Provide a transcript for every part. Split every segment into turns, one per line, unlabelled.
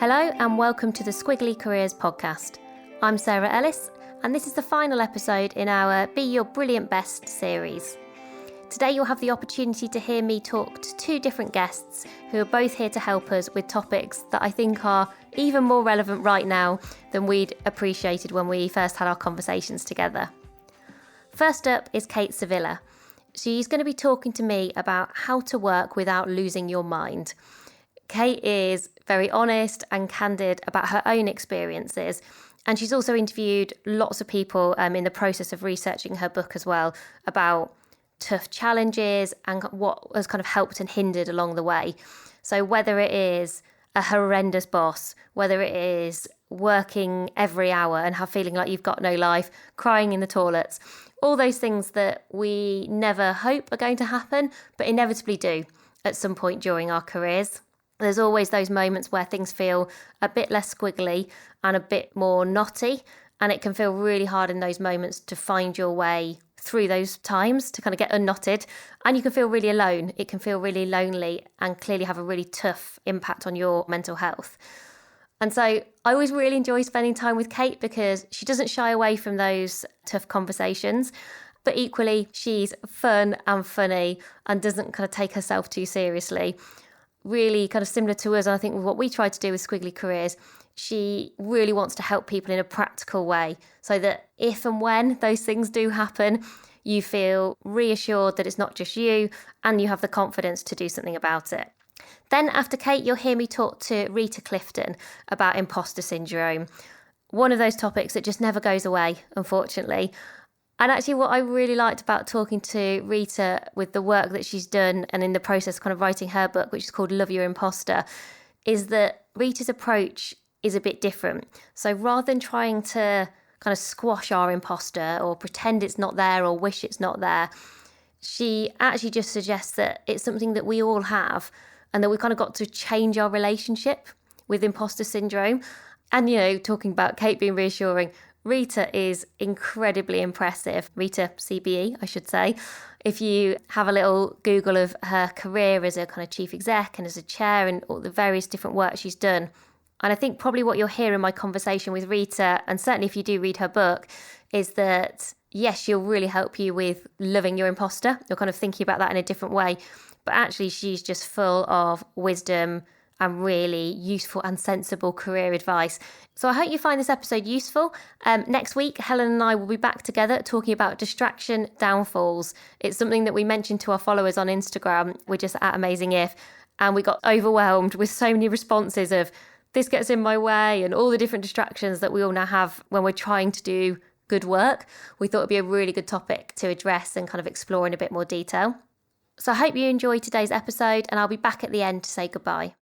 Hello and welcome to the Squiggly Careers podcast. I'm Sarah Ellis and this is the final episode in our Be Your Brilliant Best series. Today you'll have the opportunity to hear me talk to two different guests who are both here to help us with topics that I think are even more relevant right now than we'd appreciated when we first had our conversations together. First up is Cate Sevilla. She's going to be talking to me about how to work without losing your mind. Cate is very honest and candid about her own experiences, and she's also interviewed lots of people in the process of researching her book as well about tough challenges and what has kind of helped and hindered along the way. So whether it is a horrendous boss, whether it is working every hour and feeling like you've got no life, crying in the toilets, all those things that we never hope are going to happen, but inevitably do at some point during our careers. There's always those moments where things feel a bit less squiggly and a bit more knotty, and it can feel really hard in those moments to find your way through those times to kind of get unknotted, and you can feel really alone. It can feel really lonely and clearly have a really tough impact on your mental health. And so I always really enjoy spending time with Cate because she doesn't shy away from those tough conversations, but equally she's fun and funny and doesn't kind of take herself too seriously. Really kind of similar to us, and I think what we try to do with Squiggly Careers, she really wants to help people in a practical way so that if and when those things do happen, you feel reassured that it's not just you and you have the confidence to do something about it. Then after Cate, you'll hear me talk to Rita Clifton about imposter syndrome, one of those topics that just never goes away, unfortunately. And actually what I really liked about talking to Rita with the work that she's done and in the process kind of writing her book, which is called Love Your Imposter, is that Rita's approach is a bit different. So rather than trying to kind of squash our imposter or pretend it's not there or wish it's not there, she actually just suggests that it's something that we all have and that we kind of got to change our relationship with imposter syndrome. And, you know, talking about Cate being reassuring, Rita is incredibly impressive. Rita CBE, I should say. If you have a little Google of her career as a kind of chief exec and as a chair and all the various different work she's done. And I think probably what you'll hear in my conversation with Rita, and certainly if you do read her book, is that, yes, she'll really help you with loving your imposter. You're kind of thinking about that in a different way. But actually, she's just full of wisdom and really useful and sensible career advice. So I hope you find this episode useful. Next week, Helen and I will be back together talking about distraction downfalls. It's something that we mentioned to our followers on Instagram. We're just at Amazing If. And we got overwhelmed with so many responses of this gets in my way and all the different distractions that we all now have when we're trying to do good work. We thought it'd be a really good topic to address and kind of explore in a bit more detail. So I hope you enjoyed today's episode, and I'll be back at the end to say goodbye.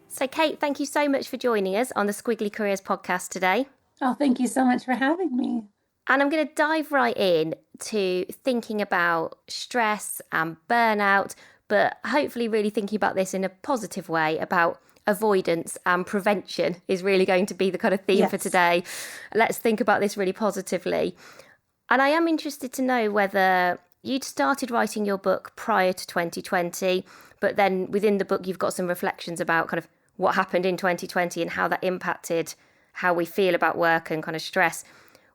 So Cate, thank you so much for joining us on the Squiggly Careers podcast today.
Oh, thank you so much for having me.
And I'm going to dive right in to thinking about stress and burnout, but hopefully really thinking about this in a positive way, about avoidance and prevention is really going to be the kind of theme for today. Let's think about this really positively. And I am interested to know whether you'd started writing your book prior to 2020, but then within the book you've got some reflections about kind of what happened in 2020 and how that impacted how we feel about work and kind of stress.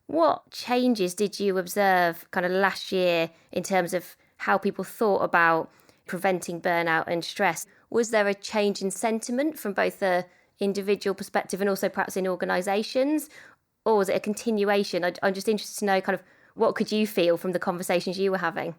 What changes did you observe kind of last year in terms of how people thought about preventing burnout and stress? Was there a change in sentiment from both the individual perspective and also perhaps in organisations? Or was it a continuation? I'm just interested to know kind of what could you feel from the conversations you were having?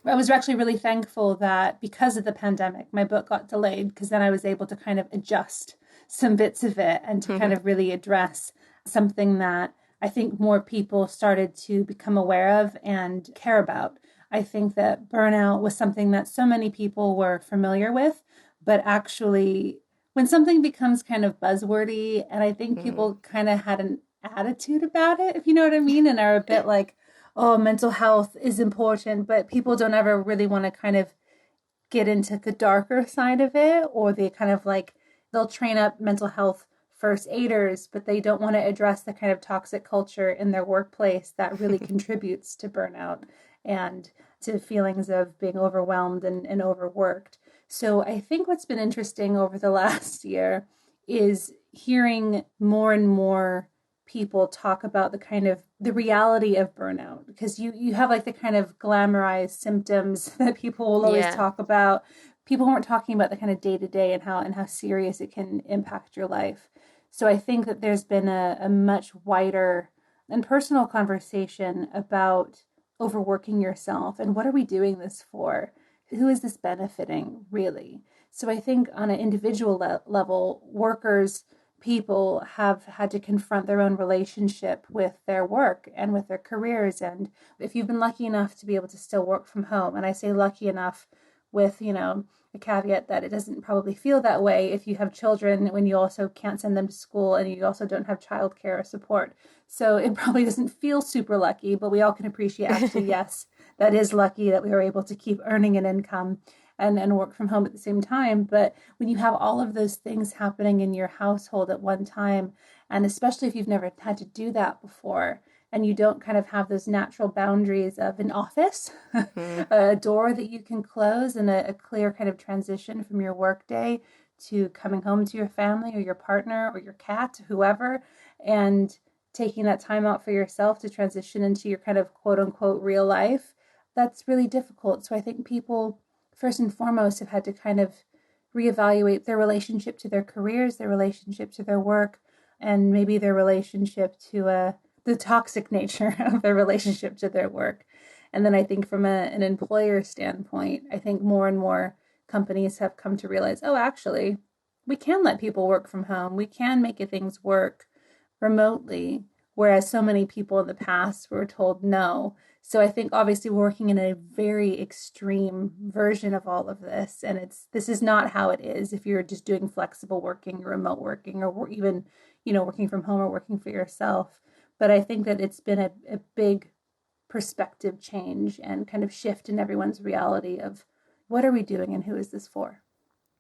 I was actually really thankful that because of the pandemic, my book got delayed because then I was able to kind of adjust some bits of it and to kind of really address something that I think more people started to become aware of and care about. I think that burnout was something that so many people were familiar with, but actually when something becomes kind of buzzwordy, and I think people kind of had an attitude about it, if you know what I mean, and are a bit like, oh, mental health is important, but people don't ever really want to kind of get into the darker side of it, or they kind of like, they'll train up mental health first aiders, but they don't want to address the kind of toxic culture in their workplace that really contributes to burnout. And to feelings of being overwhelmed and overworked. So I think what's been interesting over the last year is hearing more and more people talk about the kind of the reality of burnout, because you have like the kind of glamorized symptoms that people will always talk about. People weren't talking about the kind of day to day and how serious it can impact your life. So I think that there's been a much wider and personal conversation about overworking yourself and what are we doing this for? Who is this benefiting really? So I think on an individual level, workers, people have had to confront their own relationship with their work and with their careers. And if you've been lucky enough to be able to still work from home, and I say lucky enough with, a caveat that it doesn't probably feel that way if you have children when you also can't send them to school and you also don't have childcare or support. So it probably doesn't feel super lucky, but we all can appreciate actually, yes, that is lucky that we were able to keep earning an income and work from home at the same time. But when you have all of those things happening in your household at one time, and especially if you've never had to do that before, and you don't kind of have those natural boundaries of an office, a door that you can close, and a clear kind of transition from your work day to coming home to your family or your partner or your cat, whoever, and taking that time out for yourself to transition into your kind of quote unquote real life, that's really difficult. So I think people, first and foremost, have had to kind of reevaluate their relationship to their careers, their relationship to their work, and maybe their relationship to the toxic nature of their relationship to their work. And then I think from an employer standpoint, I think more and more companies have come to realize, oh, actually, we can let people work from home. We can make things work remotely, whereas so many people in the past were told no. So I think obviously we're working in a very extreme version of all of this. And this is not how it is if you're just doing flexible working or remote working or even, working from home or working for yourself. But I think that it's been a big perspective change and kind of shift in everyone's reality of what are we doing and who is this for?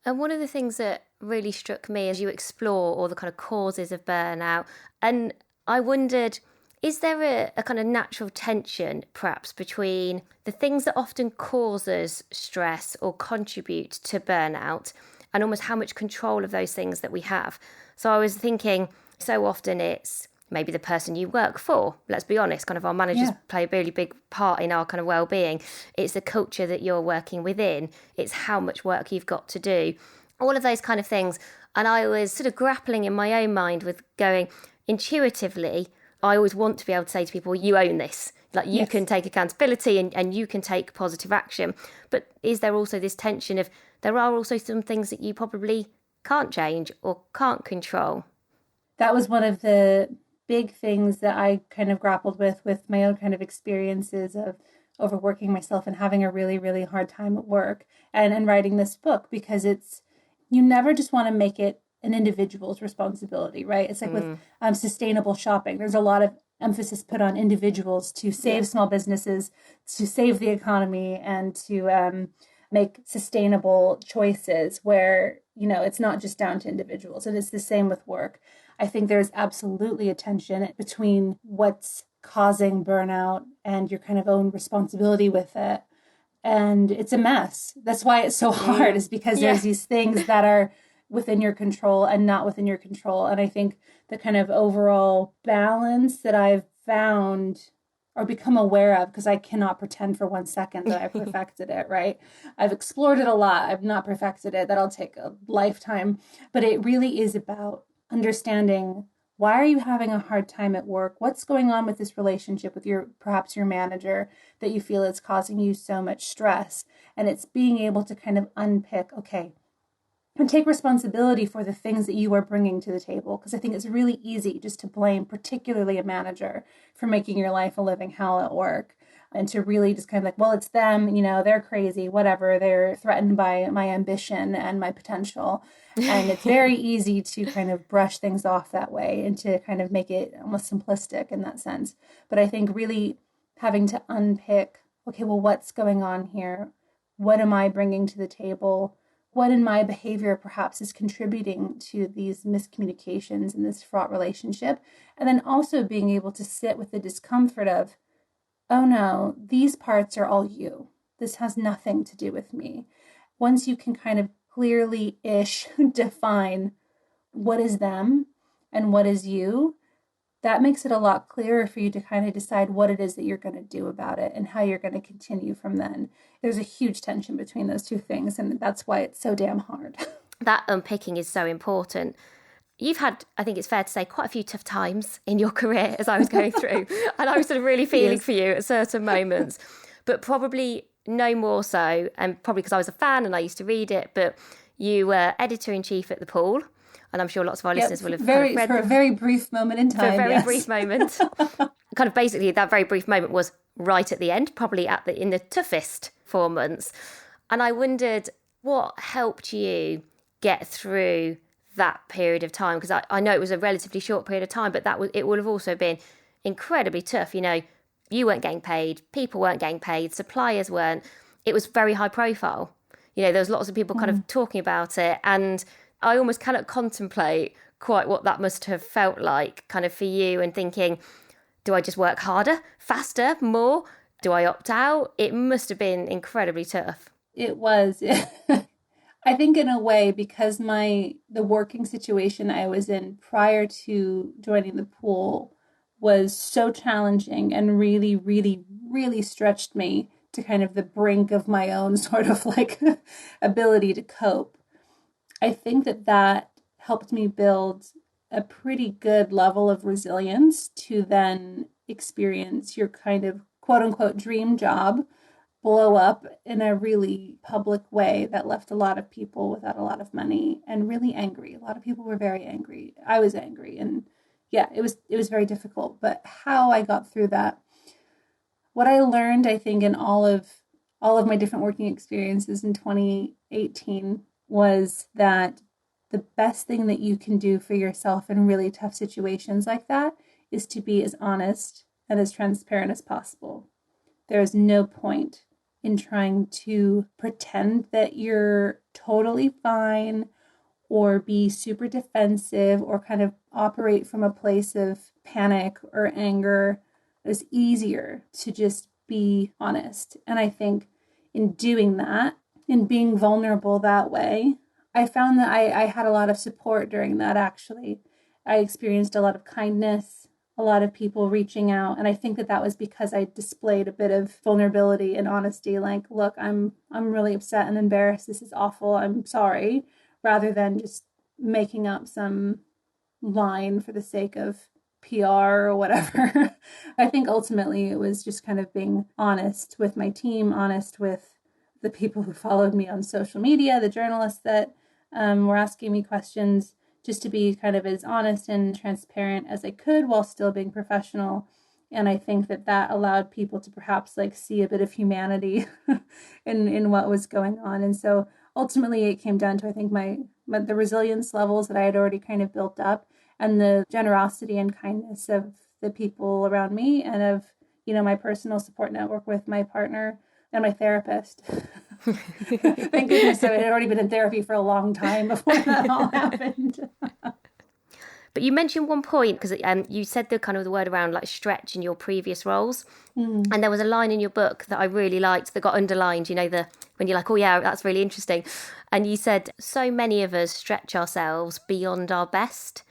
And one of the things that really struck me as you explore all the kind of causes of burnout, and I wondered, is there a kind of natural tension perhaps between the things that often cause us stress or contribute to burnout and almost how much control of those things that we have? So I was thinking, so often it's maybe the person you work for. Let's be honest, kind of our managers play a really big part in our kind of well-being. It's the culture that you're working within. It's how much work you've got to do. All of those kind of things. And I was sort of grappling in my own mind with going, intuitively, I always want to be able to say to people, you own this. Like you can take accountability and you can take positive action. But is there also this tension of there are also some things that you probably can't change or can't control?
That was one of the big things that I kind of grappled with my own kind of experiences of overworking myself and having a really, really hard time at work and writing this book, because you never just want to make it an individual's responsibility, right? It's like with sustainable shopping, there's a lot of emphasis put on individuals to save small businesses, to save the economy, and to make sustainable choices where, it's not just down to individuals. And it's the same with work. I think there's absolutely a tension between what's causing burnout and your kind of own responsibility with it. And it's a mess. That's why it's so hard, is because there's these things that are within your control and not within your control. And I think the kind of overall balance that I've found or become aware of, because I cannot pretend for 1 second that I've perfected it, right? I've explored it a lot. I've not perfected it. That'll take a lifetime. But it really is about understanding, why are you having a hard time at work? What's going on with this relationship with perhaps your manager that you feel is causing you so much stress? And it's being able to kind of unpick, okay, and take responsibility for the things that you are bringing to the table. Because I think it's really easy just to blame particularly a manager for making your life a living hell at work. And to really just kind of like, well, it's them, they're crazy, whatever. They're threatened by my ambition and my potential. And it's very easy to kind of brush things off that way and to kind of make it almost simplistic in that sense. But I think really having to unpick, okay, well, what's going on here? What am I bringing to the table? What in my behavior perhaps is contributing to these miscommunications and this fraught relationship? And then also being able to sit with the discomfort of, oh no, these parts are all you. This has nothing to do with me. Once you can kind of clearly-ish define what is them and what is you, that makes it a lot clearer for you to kind of decide what it is that you're going to do about it and how you're going to continue from then. There's a huge tension between those two things, and that's why it's so damn hard.
That unpicking is so important. You've had, I think it's fair to say, quite a few tough times in your career as I was going through. And I was sort of really feeling for you at certain moments, but probably no more so. And probably because I was a fan and I used to read it, but you were editor-in-chief at The Pool. And I'm sure lots of our listeners will have kind of read
for a very brief moment in time.
For a very brief moment. Kind of basically that very brief moment was right at the end, probably in the toughest 4 months. And I wondered what helped you get through that period of time, because I know it was a relatively short period of time, but it would have also been incredibly tough. You know, you weren't getting paid, people weren't getting paid, suppliers weren't. It was very high profile. You know, there was lots of people kind of talking about it, and I almost cannot contemplate quite what that must have felt like kind of for you, and thinking, do I just work harder, faster, more? Do I opt out? It must have been incredibly tough.
It was. I think in a way, because the working situation I was in prior to joining the pool was so challenging and really, really, really stretched me to kind of the brink of my own sort of like ability to cope. I think that helped me build a pretty good level of resilience to then experience your kind of quote unquote dream job blow up in a really public way that left a lot of people without a lot of money and really angry. A lot of people were very angry. I was angry, and yeah, it was very difficult. But how I got through that, what I learned, I think, in all of my different working experiences in 2018 was that the best thing that you can do for yourself in really tough situations like that is to be as honest and as transparent as possible. There is no point in trying to pretend that you're totally fine or be super defensive or kind of operate from a place of panic or anger. It's easier to just be honest. And I think in doing that, in being vulnerable that way, I found that I had a lot of support during that, actually. I experienced a lot of kindness, a lot of people reaching out. And I think that was because I displayed a bit of vulnerability and honesty. Like, look, I'm really upset and embarrassed. This is awful. I'm sorry. Rather than just making up some line for the sake of PR or whatever. I think ultimately it was just kind of being honest with my team, honest with the people who followed me on social media, the journalists that were asking me questions, just to be kind of as honest and transparent as I could while still being professional. And I think that allowed people to perhaps like see a bit of humanity in what was going on. And so ultimately it came down to, I think, the resilience levels that I had already kind of built up, and the generosity and kindness of the people around me, and of, you know, my personal support network with my partner and my therapist. Thank goodness I had already been in therapy for a long time before that all happened.
But you mentioned one point, because you said the kind of the word around like stretch in your previous roles. And there was a line in your book that I really liked that got underlined, you know, when you're like, oh yeah, that's really interesting. And you said, so many of us stretch ourselves beyond our best.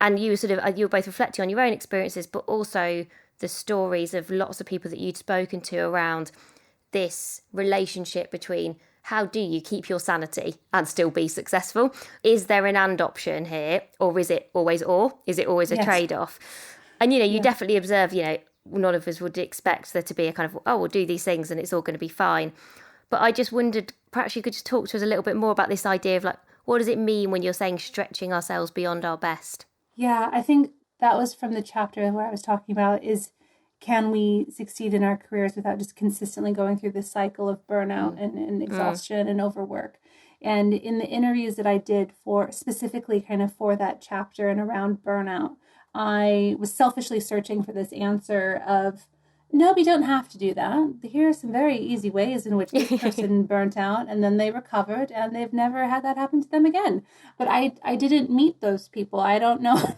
And you were both reflecting on your own experiences, but also the stories of lots of people that you'd spoken to around this relationship between how do you keep your sanity and still be successful? Is there an and option here? Or is it always or? Is it always a trade-off? And, you know, you definitely observe, you know, none of us would expect there to be a kind of, oh, we'll do these things and it's all going to be fine. But I just wondered, perhaps you could just talk to us a little bit more about this idea of like, what does it mean when you're saying stretching ourselves beyond our best?
Yeah, I think that was from the chapter where I was talking about is, can we succeed in our careers without just consistently going through this cycle of burnout and exhaustion and overwork? And in the interviews that I did for specifically kind of for that chapter and around burnout, I was selfishly searching for this answer of, no, we don't have to do that. Here are some very easy ways in which this person burnt out and then they recovered and they've never had that happen to them again. But I didn't meet those people. I don't know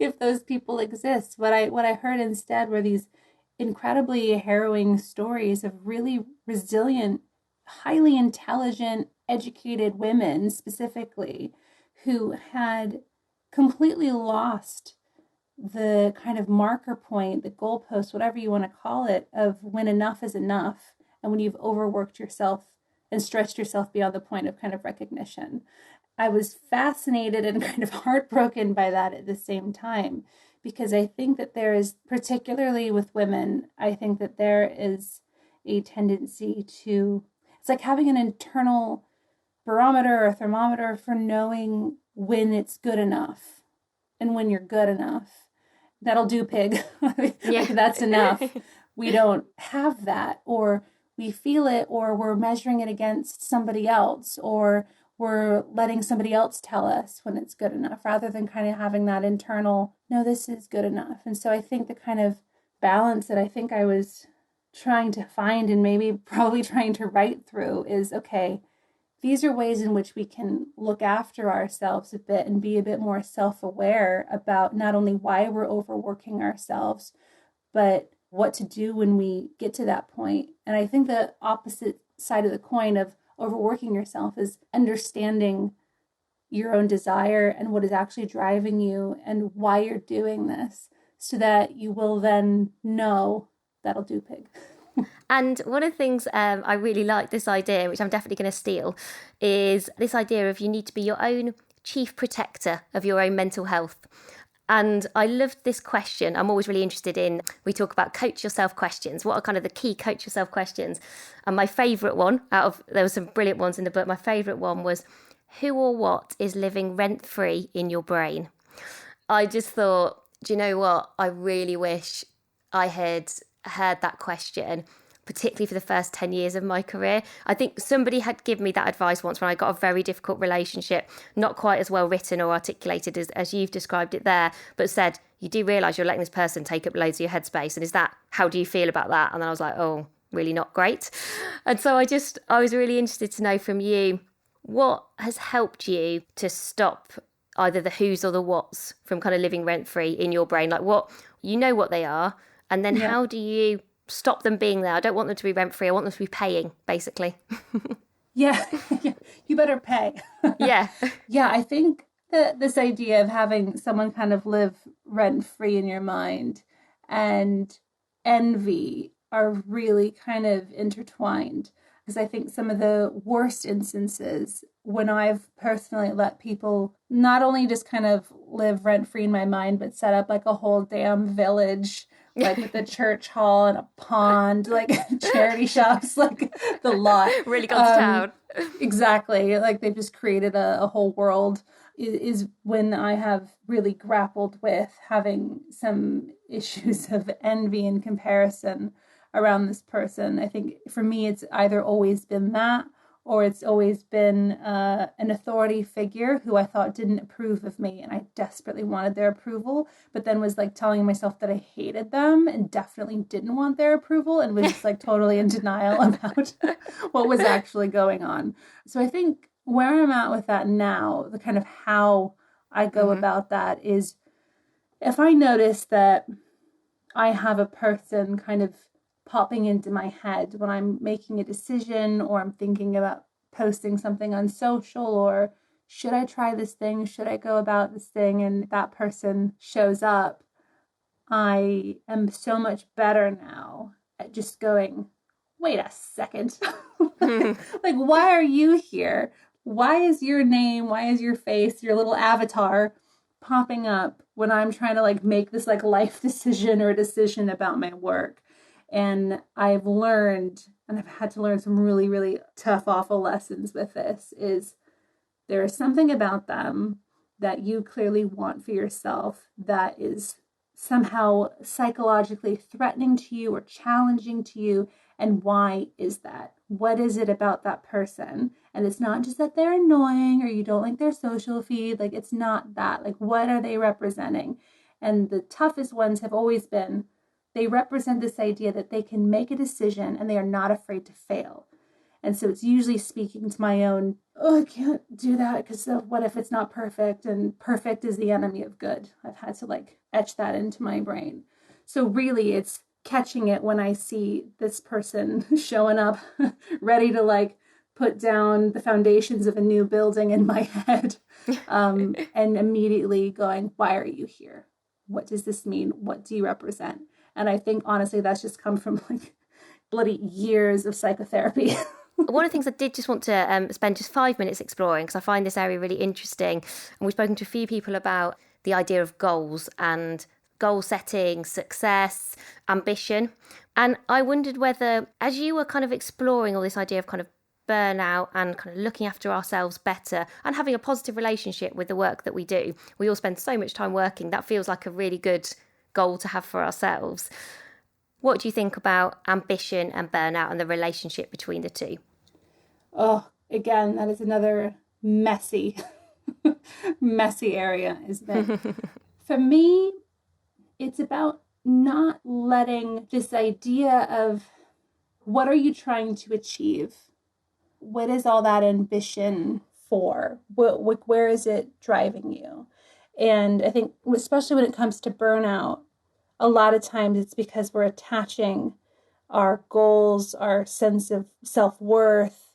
if those people exist. What I heard instead were these incredibly harrowing stories of really resilient, highly intelligent, educated women specifically who had completely lost the kind of marker point, the goalpost, whatever you want to call it, of when enough is enough and when you've overworked yourself and stretched yourself beyond the point of kind of recognition. I was fascinated and kind of heartbroken by that at the same time, because I think that there is, particularly with women, I think that there is a tendency to, it's like having an internal barometer or thermometer for knowing when it's good enough and when you're good enough. That'll do, pig. Like, that's enough. We don't have that, or we feel it, or we're measuring it against somebody else, or we're letting somebody else tell us when it's good enough, rather than kind of having that internal, no, this is good enough. And so I think the kind of balance that I think I was trying to find, and maybe probably trying to write through, is, okay, these are ways in which we can look after ourselves a bit and be a bit more self-aware about not only why we're overworking ourselves, but what to do when we get to that point. And I think the opposite side of the coin of overworking yourself is understanding your own desire and what is actually driving you and why you're doing this, so that you will then know, that'll do, pig.
And one of the things I really like this idea, which I'm definitely going to steal, is this idea of you need to be your own chief protector of your own mental health. And I loved this question. I'm always really interested in, we talk about coach yourself questions. What are kind of the key coach yourself questions? And my favourite one, there were some brilliant ones in the book, my favourite one was, who or what is living rent-free in your brain? I just thought, do you know what? I really wish I had heard that question, particularly for the first 10 years of my career. I think somebody had given me that advice once when I got a very difficult relationship, not quite as well written or articulated as you've described it there, but said, you do realise you're letting this person take up loads of your headspace, and how do you feel about that? And then I was like, oh, really not great. And so I was really interested to know from you, what has helped you to stop either the who's or the what's from kind of living rent-free in your brain? Like, what, you know what they are, and then how do you stop them being there? I don't want them to be rent-free. I want them to be paying, basically.
Yeah. You better pay.
Yeah.
Yeah, I think that this idea of having someone kind of live rent-free in your mind and envy are really kind of intertwined. Because I think some of the worst instances when I've personally let people not only just kind of live rent-free in my mind, but set up like a whole damn village, like with a church hall and a pond, like charity shops, like the lot.
Really gone to town.
Exactly. Like they've just created a whole world, is when I have really grappled with having some issues of envy and comparison around this person. I think for me, it's either always been that, or it's always been an authority figure who I thought didn't approve of me, and I desperately wanted their approval, but then was like telling myself that I hated them and definitely didn't want their approval, and was just like totally in denial about what was actually going on. So I think where I'm at with that now, the kind of how I go about that is, if I notice that I have a person kind of popping into my head when I'm making a decision, or I'm thinking about posting something on social, or should I try this thing? Should I go about this thing? And that person shows up. I am so much better now at just going, wait a second. Like, why are you here? Why is your name, why is your face, your little avatar popping up when I'm trying to like make this like life decision or a decision about my work? And I've learned, and I've had to learn some really, really tough, awful lessons with this, is there is something about them that you clearly want for yourself that is somehow psychologically threatening to you or challenging to you. And why is that? What is it about that person? And it's not just that they're annoying or you don't like their social feed. Like, it's not that. Like, what are they representing? And the toughest ones have always been, they represent this idea that they can make a decision and they are not afraid to fail. And so it's usually speaking to my own, oh, I can't do that because what if it's not perfect? And perfect is the enemy of good. I've had to like etch that into my brain. So really it's catching it when I see this person showing up ready to like put down the foundations of a new building in my head, and immediately going, why are you here? What does this mean? What do you represent? And I think, honestly, that's just come from like bloody years of psychotherapy.
One of the things I did just want to spend just 5 minutes exploring, because I find this area really interesting. And we've spoken to a few people about the idea of goals and goal setting, success, ambition. And I wondered whether, as you were kind of exploring all this idea of kind of burnout and kind of looking after ourselves better and having a positive relationship with the work that we do, we all spend so much time working. That feels like a really good goal to have for ourselves. What do you think about ambition and burnout and the relationship between the two?
Oh, again, that is another messy, messy area, isn't it? For me, it's about not letting this idea of what are you trying to achieve? What is all that ambition for? Where is it driving you? And I think, especially when it comes to burnout, a lot of times it's because we're attaching our goals, our sense of self-worth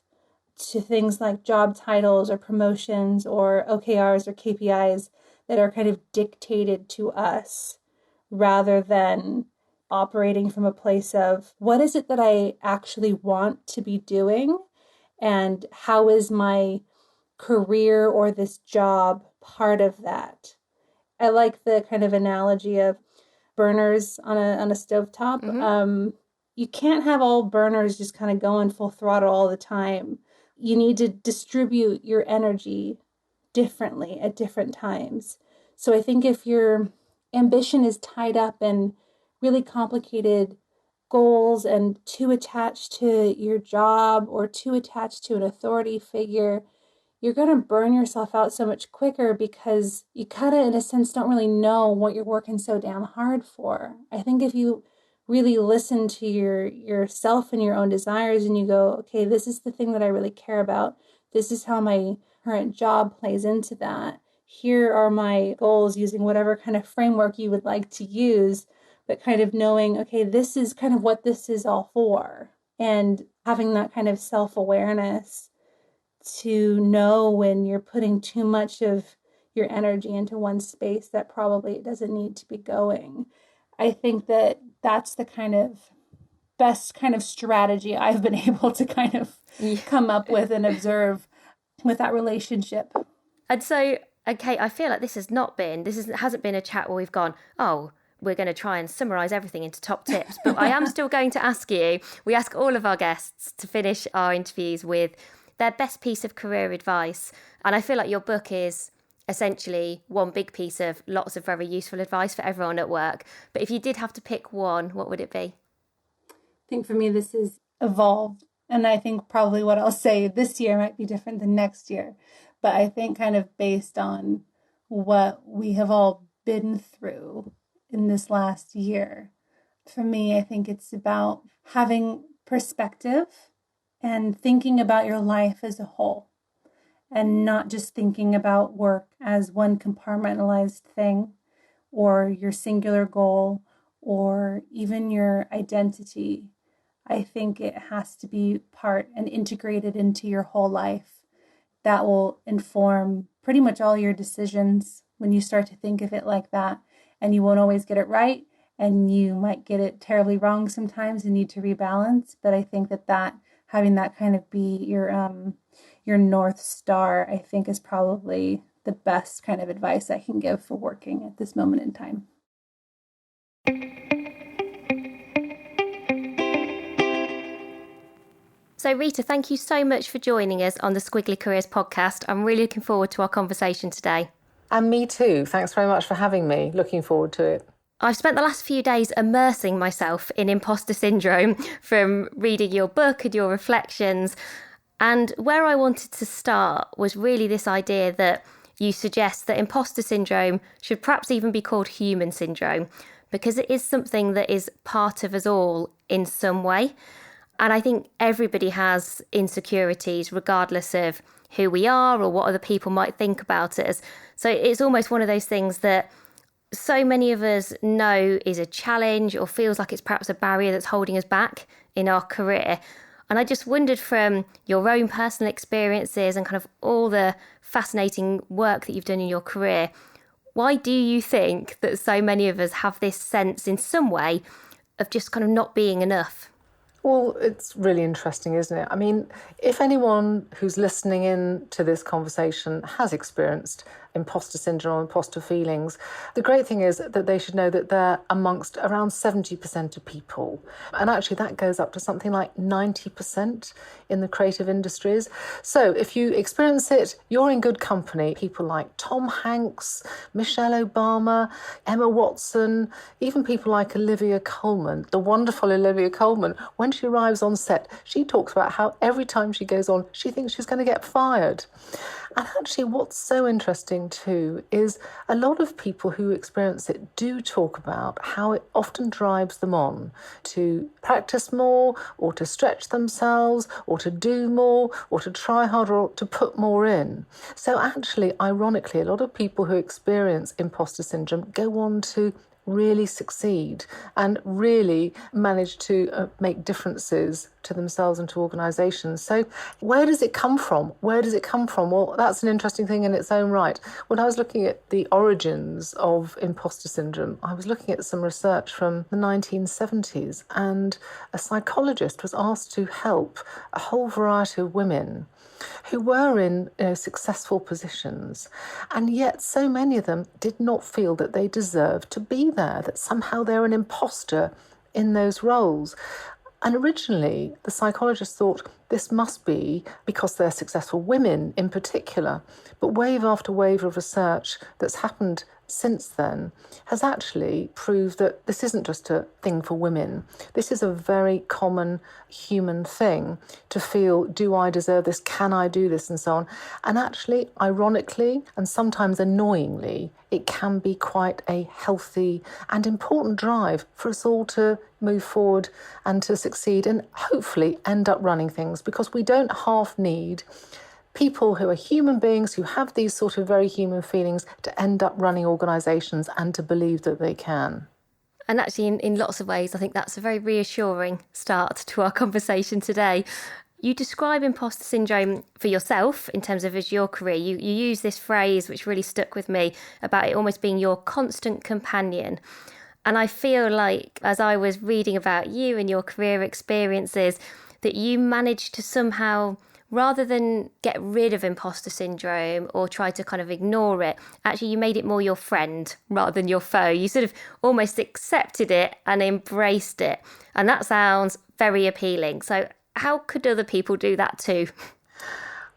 to things like job titles or promotions or OKRs or KPIs that are kind of dictated to us, rather than operating from a place of what is it that I actually want to be doing, and how is my career or this job part of that. I like the kind of analogy of burners on a stovetop.
Mm-hmm.
You can't have all burners just kind of going full throttle all the time. You need to distribute your energy differently at different times. So I think if your ambition is tied up in really complicated goals and too attached to your job or too attached to an authority figure, you're going to burn yourself out so much quicker, because you kind of, in a sense, don't really know what you're working so damn hard for. I think if you really listen to yourself and your own desires, and you go, okay, this is the thing that I really care about. This is how my current job plays into that. Here are my goals, using whatever kind of framework you would like to use, but kind of knowing, okay, this is kind of what this is all for. And having that kind of self-awareness to know when you're putting too much of your energy into one space that probably it doesn't need to be going. I think that that's the kind of best kind of strategy I've been able to kind of come up with and observe with that relationship.
And so, okay, I feel like hasn't been a chat where we've gone, oh, we're going to try and summarise everything into top tips. But I am still going to ask you, we ask all of our guests to finish our interviews with their best piece of career advice. And I feel like your book is essentially one big piece of lots of very useful advice for everyone at work. But if you did have to pick one, what would it be?
I think for me, this is evolved. And I think probably what I'll say this year might be different than next year. But I think kind of based on what we have all been through in this last year, for me, I think it's about having perspective and thinking about your life as a whole, and not just thinking about work as one compartmentalized thing, or your singular goal, or even your identity. I think it has to be part and integrated into your whole life. That will inform pretty much all your decisions when you start to think of it like that. And you won't always get it right, and you might get it terribly wrong sometimes and need to rebalance. But I think that having that kind of be your North Star, I think, is probably the best kind of advice I can give for working at this moment in time.
So Rita, thank you so much for joining us on the Squiggly Careers podcast. I'm really looking forward to our conversation today.
And me too. Thanks very much for having me. Looking forward to it.
I've spent the last few days immersing myself in imposter syndrome from reading your book and your reflections. And where I wanted to start was really this idea that you suggest that imposter syndrome should perhaps even be called human syndrome, because it is something that is part of us all in some way. And I think everybody has insecurities, regardless of who we are or what other people might think about us. So it's almost one of those things that so many of us know is a challenge or feels like it's perhaps a barrier that's holding us back in our career. And I just wondered, from your own personal experiences and kind of all the fascinating work that you've done in your career, why do you think that so many of us have this sense in some way of just kind of not being enough?
Well, it's really interesting, isn't it? I mean, if anyone who's listening in to this conversation has experienced imposter syndrome, imposter feelings, the great thing is that they should know that they're amongst around 70% of people. And actually that goes up to something like 90% in the creative industries. So if you experience it, you're in good company. People like Tom Hanks, Michelle Obama, Emma Watson, even people like Olivia Colman, the wonderful Olivia Colman. When she arrives on set, she talks about how every time she goes on, she thinks she's going to get fired. And actually what's so interesting too is a lot of people who experience it do talk about how it often drives them on to practice more, or to stretch themselves, or to do more, or to try harder, or to put more in. So actually, ironically, a lot of people who experience imposter syndrome go on to really succeed and really manage to make differences to themselves and to organisations. So where does it come from? Where does it come from? Well, that's an interesting thing in its own right. When I was looking at the origins of imposter syndrome, I was looking at some research from the 1970s, and a psychologist was asked to help a whole variety of women who were in successful positions, and yet so many of them did not feel that they deserved to be there, that somehow they're an imposter in those roles. And originally, the psychologist thought this must be because they're successful women in particular. But wave after wave of research that's happened since then has actually proved that this isn't just a thing for women. This is a very common human thing to feel, do I deserve this? Can I do this? And so on. And actually, ironically, and sometimes annoyingly, it can be quite a healthy and important drive for us all to move forward and to succeed and hopefully end up running things, because we don't half need people who are human beings, who have these sort of very human feelings, to end up running organisations and to believe that they can.
And actually, in lots of ways, I think that's a very reassuring start to our conversation today. You describe imposter syndrome for yourself in terms of as your career. You use this phrase, which really stuck with me, about it almost being your constant companion. And I feel like, as I was reading about you and your career experiences, that you managed to somehow, rather than get rid of imposter syndrome or try to kind of ignore it, actually you made it more your friend rather than your foe. You sort of almost accepted it and embraced it. And that sounds very appealing. So how could other people do that too?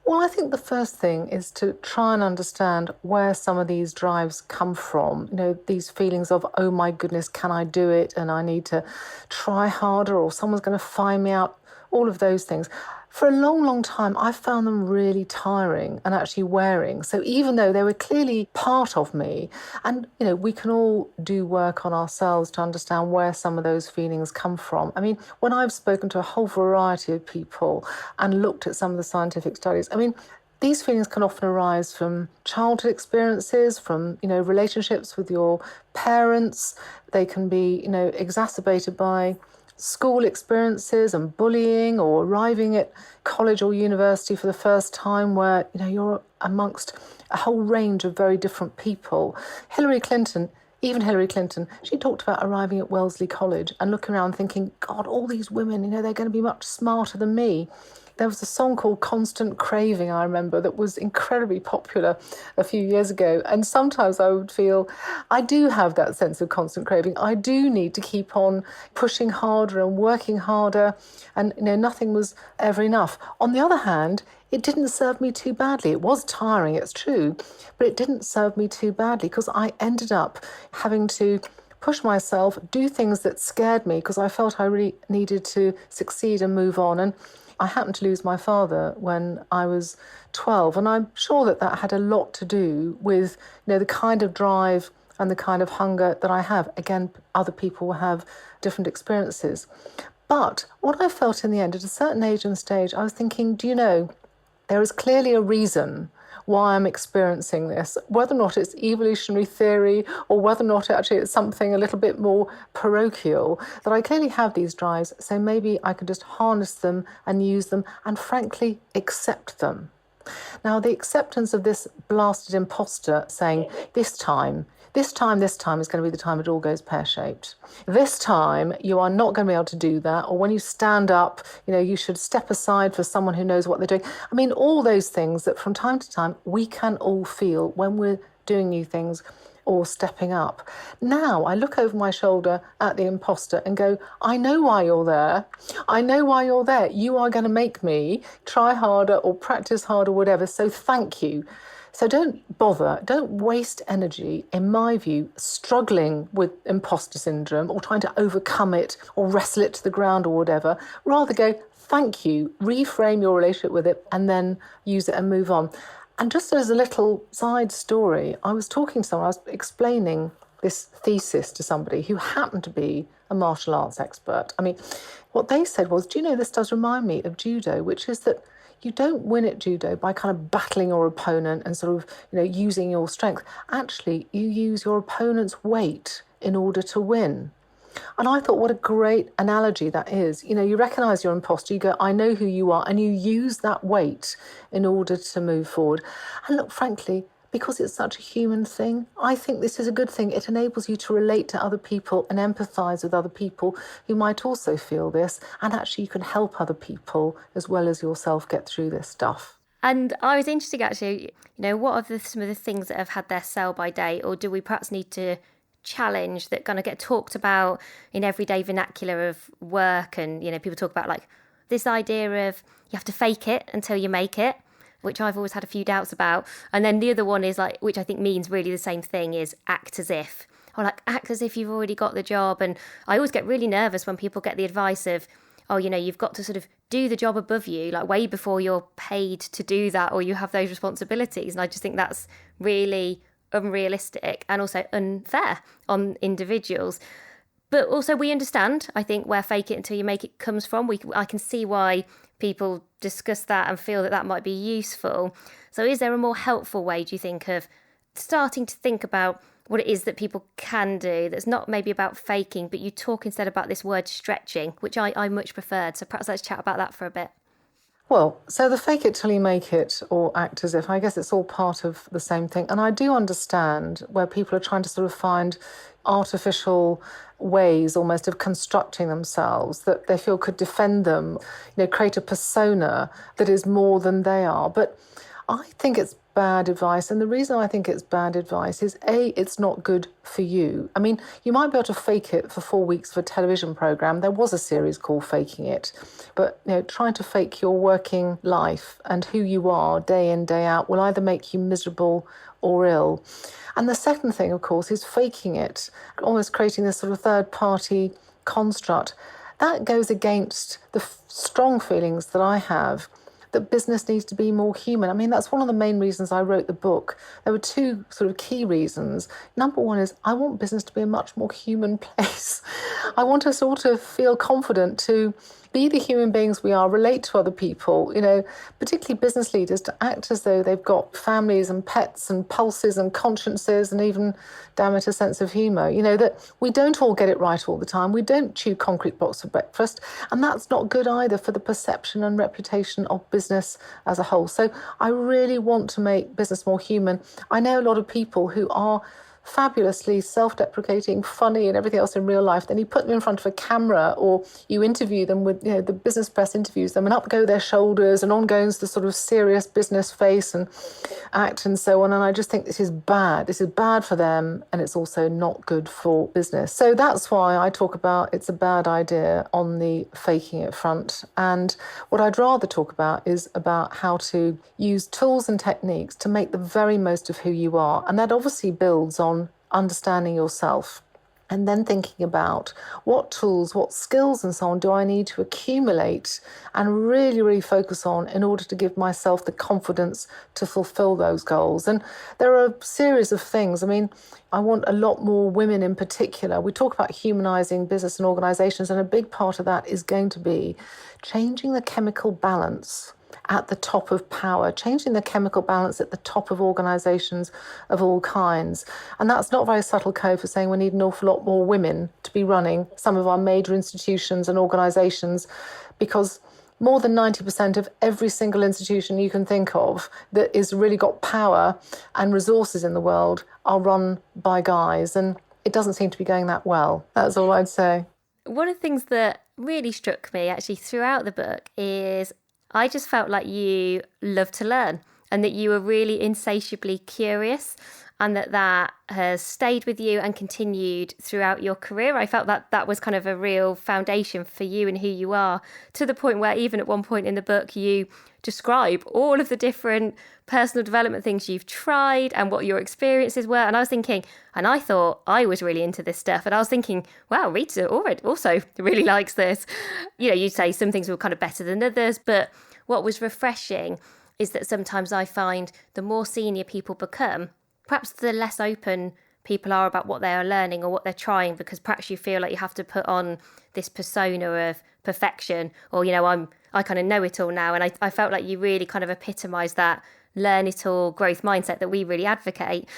Well, I think the first thing is to try and understand where some of these drives come from. These feelings of, oh my goodness, can I do it? And I need to try harder, or someone's going to find me out. All of those things. For a long, long time, I found them really tiring and actually wearing. So even though they were clearly part of me, and, we can all do work on ourselves to understand where some of those feelings come from. I mean, when I've spoken to a whole variety of people and looked at some of the scientific studies, these feelings can often arise from childhood experiences, from, relationships with your parents. They can be, exacerbated by school experiences and bullying, or arriving at college or university for the first time where, you're amongst a whole range of very different people. Hillary Clinton, she talked about arriving at Wellesley College and looking around thinking, God, all these women, they're going to be much smarter than me. There was a song called Constant Craving, I remember, that was incredibly popular a few years ago. And sometimes I would feel I do have that sense of constant craving. I do need to keep on pushing harder and working harder. And, nothing was ever enough. On the other hand, it didn't serve me too badly. It was tiring, it's true, but it didn't serve me too badly, because I ended up having to push myself, do things that scared me, because I felt I really needed to succeed and move on. And I happened to lose my father when I was 12, and I'm sure that had a lot to do with, the kind of drive and the kind of hunger that I have. Again, other people will have different experiences. But what I felt in the end, at a certain age and stage, I was thinking, there is clearly a reason why I'm experiencing this, whether or not it's evolutionary theory or whether or not actually it's something a little bit more parochial, that I clearly have these drives. So maybe I can just harness them and use them and frankly accept them. Now, the acceptance of this blasted imposter saying, this time is going to be the time it all goes pear-shaped. This time, you are not going to be able to do that. Or when you stand up, you should step aside for someone who knows what they're doing. I mean, all those things that from time to time we can all feel when we're doing new things or stepping up. Now, I look over my shoulder at the imposter and go, I know why you're there. I know why you're there. You are going to make me try harder or practice harder, whatever. So thank you. So don't waste energy, in my view, struggling with imposter syndrome or trying to overcome it or wrestle it to the ground or whatever. Rather go, thank you, reframe your relationship with it and then use it and move on. And just as a little side story, I was talking to someone, I was explaining this thesis to somebody who happened to be a martial arts expert. I mean, what they said was, do you know, this does remind me of judo, which is that you don't win at judo by kind of battling your opponent and sort of, using your strength. Actually, you use your opponent's weight in order to win. And I thought, what a great analogy that is. You recognise your imposter, you go, I know who you are, and you use that weight in order to move forward. And look, frankly, because it's such a human thing, I think this is a good thing. It enables you to relate to other people and empathise with other people who might also feel this. And actually, you can help other people as well as yourself get through this stuff.
And I was interested, actually, what are some of the things that have had their sell by date, or do we perhaps need to challenge that kind of get talked about in everyday vernacular of work? And people talk about like this idea of you have to fake it until you make it, which I've always had a few doubts about. And then the other one is like, which I think means really the same thing, is act as if, or like act as if you've already got the job. And I always get really nervous when people get the advice of, oh, you've got to sort of do the job above you, like way before you're paid to do that or you have those responsibilities. And I just think that's really unrealistic and also unfair on individuals. But also we understand, I think, where fake it until you make it comes from. I can see why people discuss that and feel that might be useful. So is there a more helpful way, do you think, of starting to think about what it is that people can do that's not maybe about faking, but you talk instead about this word stretching, which I much preferred. So perhaps let's chat about that for a bit.
Well, so the fake it till you make it or act as if, I guess it's all part of the same thing. And I do understand where people are trying to sort of find artificial ways almost of constructing themselves that they feel could defend them, create a persona that is more than they are. But I think it's bad advice. And the reason I think it's bad advice is it's not good for you. I mean, you might be able to fake it for 4 weeks for a television programme. There was a series called Faking It. But, trying to fake your working life and who you are day in, day out will either make you miserable or ill. And the second thing, of course, is faking it, almost creating this sort of third-party construct. That goes against the strong feelings that I have that business needs to be more human. I mean, that's one of the main reasons I wrote the book. There were two sort of key reasons. Number one is I want business to be a much more human place. I want us all to feel confident to be the human beings we are, relate to other people, particularly business leaders, to act as though they've got families and pets and pulses and consciences and even, damn it, a sense of humour. That we don't all get it right all the time. We don't chew concrete blocks for breakfast. And that's not good either for the perception and reputation of business as a whole. So I really want to make business more human. I know a lot of people who are fabulously self-deprecating, funny and everything else in real life. Then you put them in front of a camera or you interview them with, the business press interviews them and up go their shoulders and on goes the sort of serious business face and act and so on. And I just think this is bad. This is bad for them and it's also not good for business. So that's why I talk about it's a bad idea on the faking it front. And what I'd rather talk about is about how to use tools and techniques to make the very most of who you are. And that obviously builds on understanding yourself and then thinking about what tools, what skills and so on do I need to accumulate and really, really focus on in order to give myself the confidence to fulfill those goals. And there are a series of things. I mean, I want a lot more women in particular. We talk about humanising business and organisations, and a big part of that is going to be changing the chemical balance at the top of power, changing the chemical balance at the top of organisations of all kinds. And that's not very subtle code for saying we need an awful lot more women to be running some of our major institutions and organisations, because more than 90% of every single institution you can think of that is really got power and resources in the world are run by guys. And it doesn't seem to be going that well. That's all I'd say.
One of the things that really struck me actually throughout the book is I just felt like you love to learn and that you were really insatiably curious, and that has stayed with you and continued throughout your career. I felt that that was kind of a real foundation for you and who you are, to the point where even at one point in the book you describe all of the different personal development things you've tried and what your experiences were. And I was thinking, and I thought I was really into this stuff, and I was thinking, wow, Rita already also really likes this. You know, you'd say some things were kind of better than others, but what was refreshing is that sometimes I find the more senior people become, perhaps the less open people are about what they are learning or what they're trying, because perhaps you feel like you have to put on this persona of perfection, or, you know, I kind of know it all now. And I felt like you really kind of epitomised that learn it all growth mindset that we really advocate.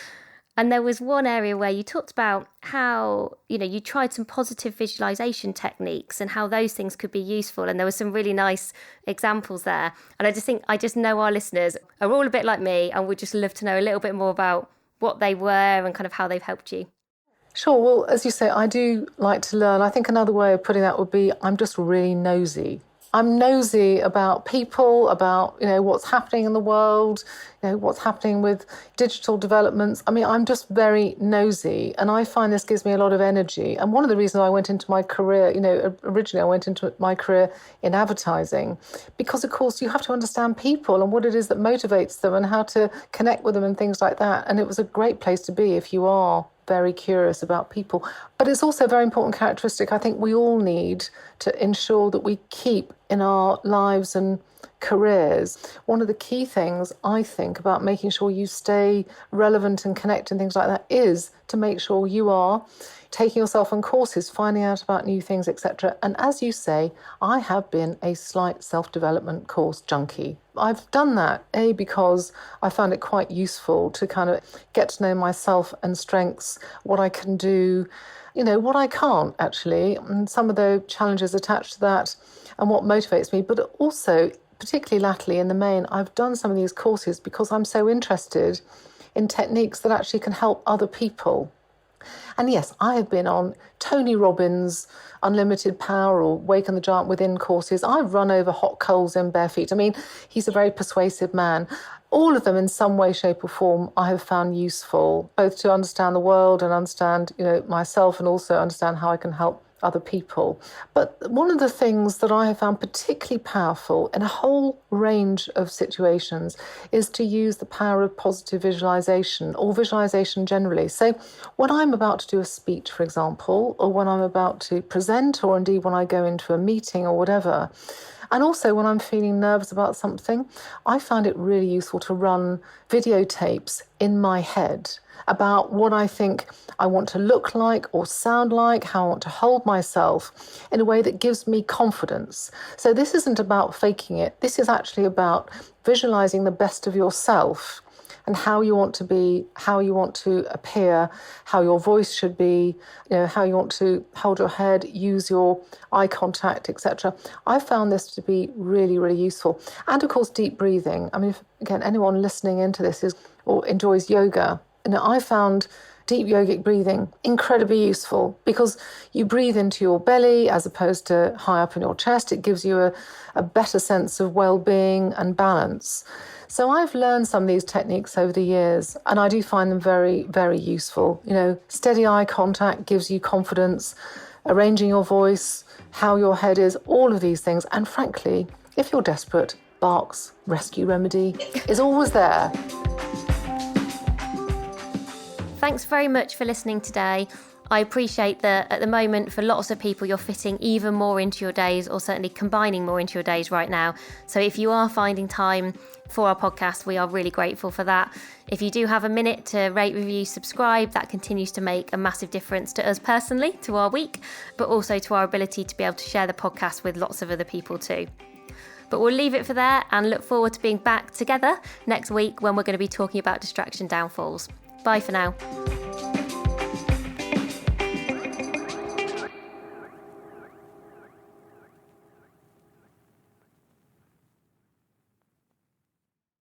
And there was one area where you talked about how, you know, you tried some positive visualization techniques and how those things could be useful. And there were some really nice examples there. And I just think, I just know our listeners are all a bit like me and would just love to know a little bit more about what they were and kind of how they've helped you.
Sure. Well, as you say, I do like to learn. I think another way of putting that would be I'm just really nosy. I'm nosy about people, about, you know, what's happening in the world, you know, what's happening with digital developments. I mean, I'm just very nosy, and I find this gives me a lot of energy. And one of the reasons I went into my career, you know, originally I went into my career in advertising, because of course you have to understand people and what it is that motivates them and how to connect with them and things like that. And it was a great place to be if you are very curious about people. But it's also a very important characteristic I think we all need to ensure that we keep in our lives and careers. One of the key things I think about making sure you stay relevant and connect and things like that is to make sure you are taking yourself on courses, finding out about new things, etc. And as you say, I have been a slight self-development course junkie. I've done that, because I found it quite useful to kind of get to know myself and strengths, what I can do, you know, what I can't actually, and some of the challenges attached to that and what motivates me. But also, particularly latterly in the main, I've done some of these courses because I'm so interested in techniques that actually can help other people. And yes, I have been on Tony Robbins' Unlimited Power or Waken the Giant Within courses. I've run over hot coals in bare feet. I mean, he's a very persuasive man. All of them in some way, shape or form I have found useful, both to understand the world and understand, you know, myself, and also understand how I can help other people. But one of the things that I have found particularly powerful in a whole range of situations is to use the power of positive visualization, or visualization generally. So when I'm about to do a speech, for example, or when I'm about to present, or indeed when I go into a meeting or whatever, and also when I'm feeling nervous about something, I find it really useful to run videotapes in my head about what I think I want to look like or sound like, how I want to hold myself in a way that gives me confidence. So this isn't about faking it. This is actually about visualizing the best of yourself and how you want to be, how you want to appear, how your voice should be, you know, how you want to hold your head, use your eye contact, etc. I found this to be really, really useful. And of course, deep breathing. I mean, if, again, anyone listening into this is or enjoys yoga, you know, I found deep yogic breathing incredibly useful because you breathe into your belly as opposed to high up in your chest. It gives you a better sense of well-being and balance. So I've learned some of these techniques over the years, and I do find them very, very useful. You know, steady eye contact gives you confidence, arranging your voice, how your head is, all of these things. And frankly, if you're desperate, Bark's Rescue Remedy is always there.
Thanks very much for listening today. I appreciate that at the moment, for lots of people, you're fitting even more into your days, or certainly combining more into your days right now. So if you are finding time for our podcast, we are really grateful for that. If you do have a minute to rate, review, subscribe, that continues to make a massive difference to us personally, to our week, but also to our ability to be able to share the podcast with lots of other people too. But we'll leave it for there and look forward to being back together next week when we're going to be talking about distraction downfalls. Bye for now.